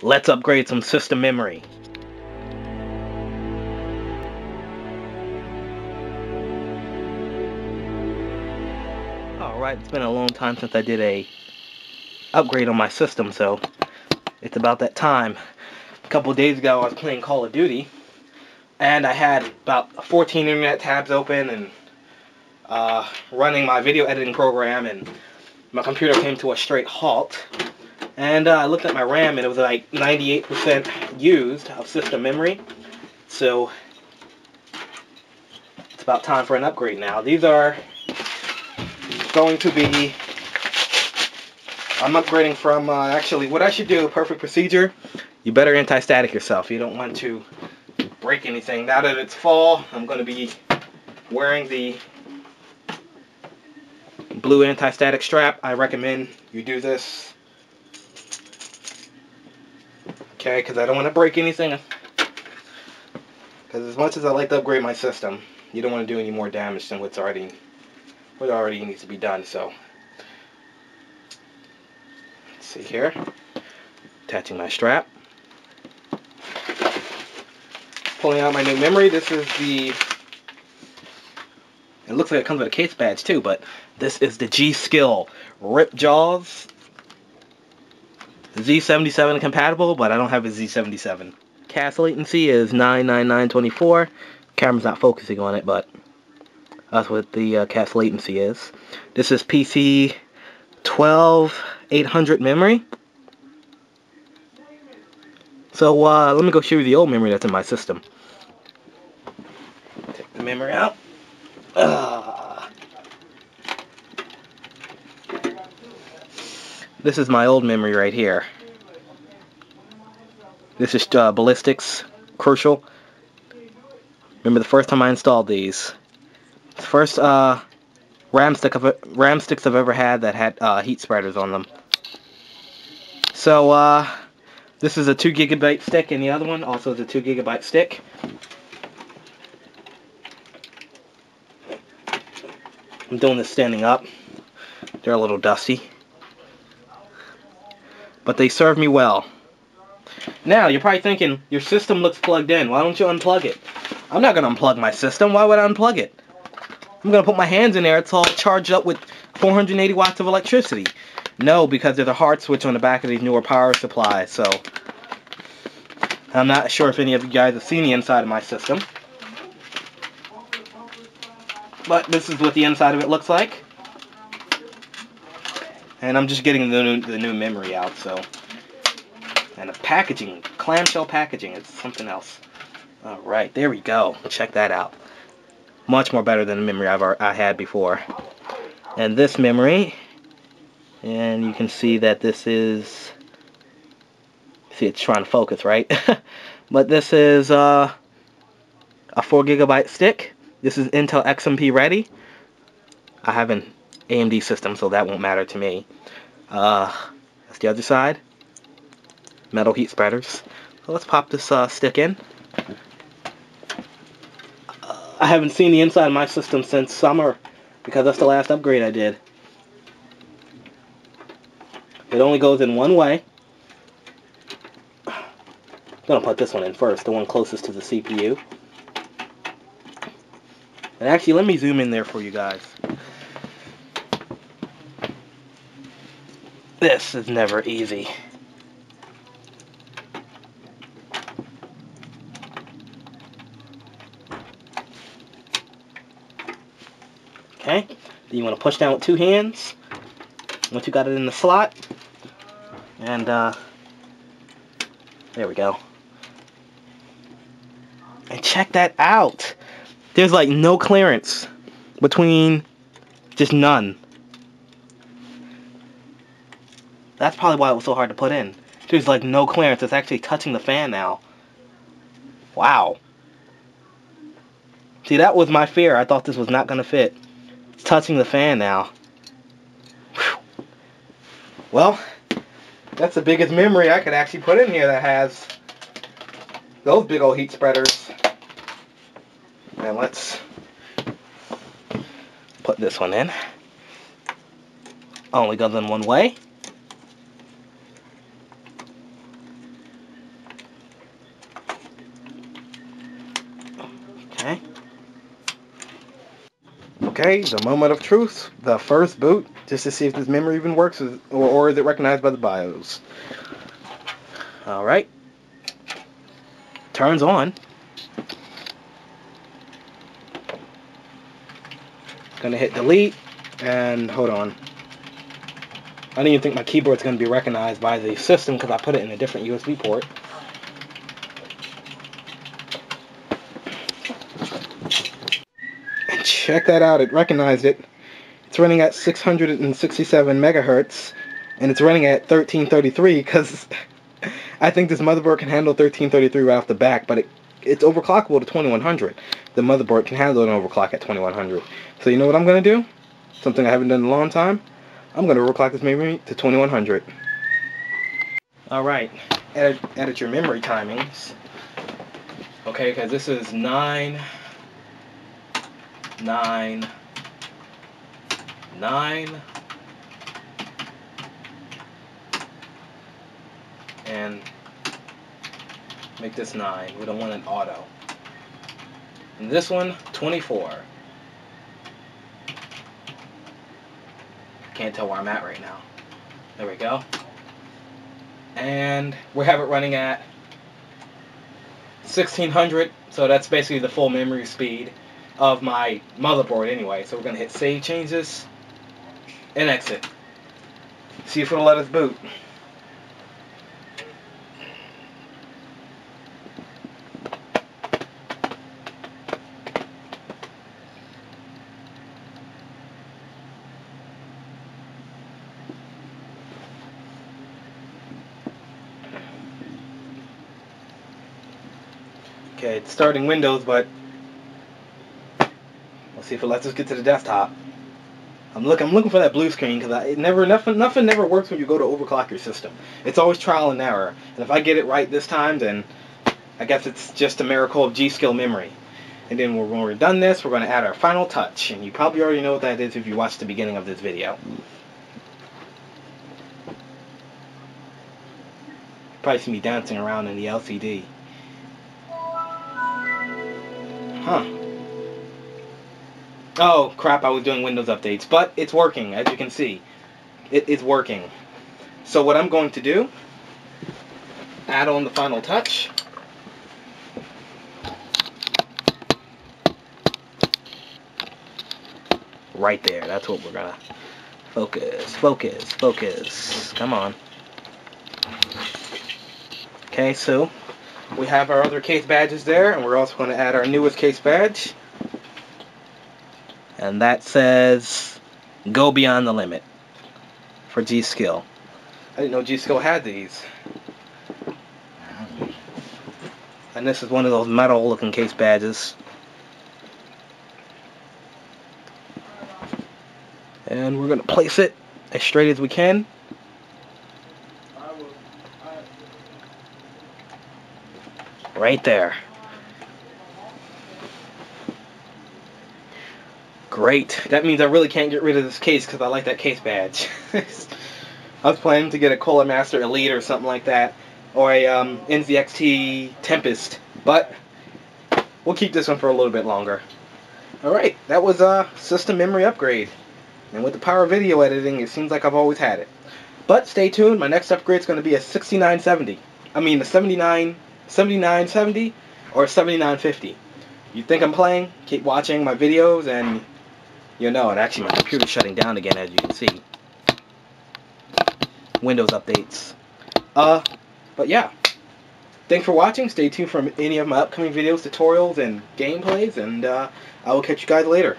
Let's upgrade some system memory. Alright, it's been a long time since I did a upgrade on my system, so it's about that time. A couple days ago I was playing Call of Duty, and I had about 14 internet tabs open and running my video editing program, and my computer came to a straight halt. And I looked at my RAM, and it was like 98% used of system memory. So it's about time for an upgrade now. These are going to be, I'm upgrading from, actually what I should do, perfect procedure, you better anti-static yourself. You don't want to break anything. Now that it's fall, I'm going to be wearing the blue anti-static strap. I recommend you do this. Okay, because I don't want to break anything. Because as much as I like to upgrade my system, you don't want to do any more damage than what already needs to be done. So, let's see here. Attaching my strap. Pulling out my new memory. This is the, it looks like it comes with a case badge too, but this is the G-Skill Rip Jaws. Z77 compatible, but I don't have a Z77. Cast latency is 99924. Camera's not focusing on it, but that's what the cast latency is. This is PC 12800 memory. So let me go show you the old memory that's in my system. Take the memory out. This is my old memory right here. This is Ballistics Crucial. Remember the first time I installed these. The first RAM sticks I've ever had that had heat spreaders on them. So this is a 2 GB stick, and the other one also is a 2 GB stick. I'm doing this standing up. They're a little dusty, but they serve me well. Now, you're probably thinking, your system looks plugged in. Why don't you unplug it? I'm not going to unplug my system. Why would I unplug it? I'm going to put my hands in there. It's all charged up with 480 watts of electricity. No, because there's a hard switch on the back of these newer power supplies. So, I'm not sure if any of you guys have seen the inside of my system. But this is what the inside of it looks like. And I'm just getting the new memory out, so. And the packaging, clamshell packaging, is something else. Alright, there we go. Check that out. Much more better than the memory I had before. And this memory, and you can see that this is, see, it's trying to focus, right? But this is a 4 GB stick. This is Intel XMP ready. I have an AMD system, so that won't matter to me. That's the other side. Metal heat spreaders. So let's pop this stick in. I haven't seen the inside of my system since summer, because that's the last upgrade I did. It only goes in one way. I'm gonna put this one in first, the one closest to the CPU. And actually, let me zoom in there for you guys. This is never easy. Okay, then you want to push down with 2 hands once you got it in the slot, and there we go. And check that out. There's like no clearance between, just none. That's probably why it was so hard to put in. There's like no clearance. It's actually touching the fan now. Wow. See, that was my fear. I thought this was not going to fit. It's touching the fan now. Whew. Well, that's the biggest memory I could actually put in here that has those big old heat spreaders. And let's put this one in. Only goes in one way. Okay, the moment of truth, the first boot, just to see if this memory even works, or is it recognized by the BIOS. Alright. Turns on. Gonna hit delete, and hold on. I don't even think my keyboard's gonna be recognized by the system because I put it in a different USB port. And check that out, it recognized it. It's running at 667 megahertz, and it's running at 1333 because I think this motherboard can handle 1333 right off the back, but it's overclockable to 2100. The motherboard can handle an overclock at 2100. So you know what I'm going to do? Something I haven't done in a long time. I'm going to overclock this memory to 2100. Alright, edit your memory timings. Okay, because this is 9, 9, 9, and make this 9. We don't want an auto. And this one, 24. Can't tell where I'm at right now. There we go. And we have it running at 1600, so that's basically the full memory speed of my motherboard anyway. So we're going to hit save changes and exit. See if it'll let us boot. Okay, it's starting Windows, but let's see if it lets us get to the desktop. I'm looking for that blue screen because nothing never works when you go to overclock your system. It's always trial and error. And if I get it right this time, then I guess it's just a miracle of G-Skill memory. And then when we're done this, we're going to add our final touch. And you probably already know what that is if you watched the beginning of this video. Probably see me dancing around in the LCD. Huh. Oh, crap, I was doing Windows updates. But it's working, as you can see. It is working. So what I'm going to do, add on the final touch. Right there, that's what we're gonna focus, focus, focus. Come on. Okay, so we have our other case badges there, and we're also going to add our newest case badge. And that says, go beyond the limit for G-Skill. I didn't know G-Skill had these. And this is one of those metal looking case badges. And we're going to place it as straight as we can. Right there. Great. That means I really can't get rid of this case because I like that case badge. I was planning to get a Cola Master Elite or something like that, or a NZXT Tempest, but we'll keep this one for a little bit longer. Alright, that was a system memory upgrade. And with the power of video editing, it seems like I've always had it. But stay tuned, my next upgrade is going to be a 6970. I mean, a 7970 or 7950. You think I'm playing? Keep watching my videos and you'll know it. Actually, my computer's shutting down again, as you can see. Windows updates. But yeah. Thanks for watching. Stay tuned for any of my upcoming videos, tutorials, and gameplays, and I will catch you guys later.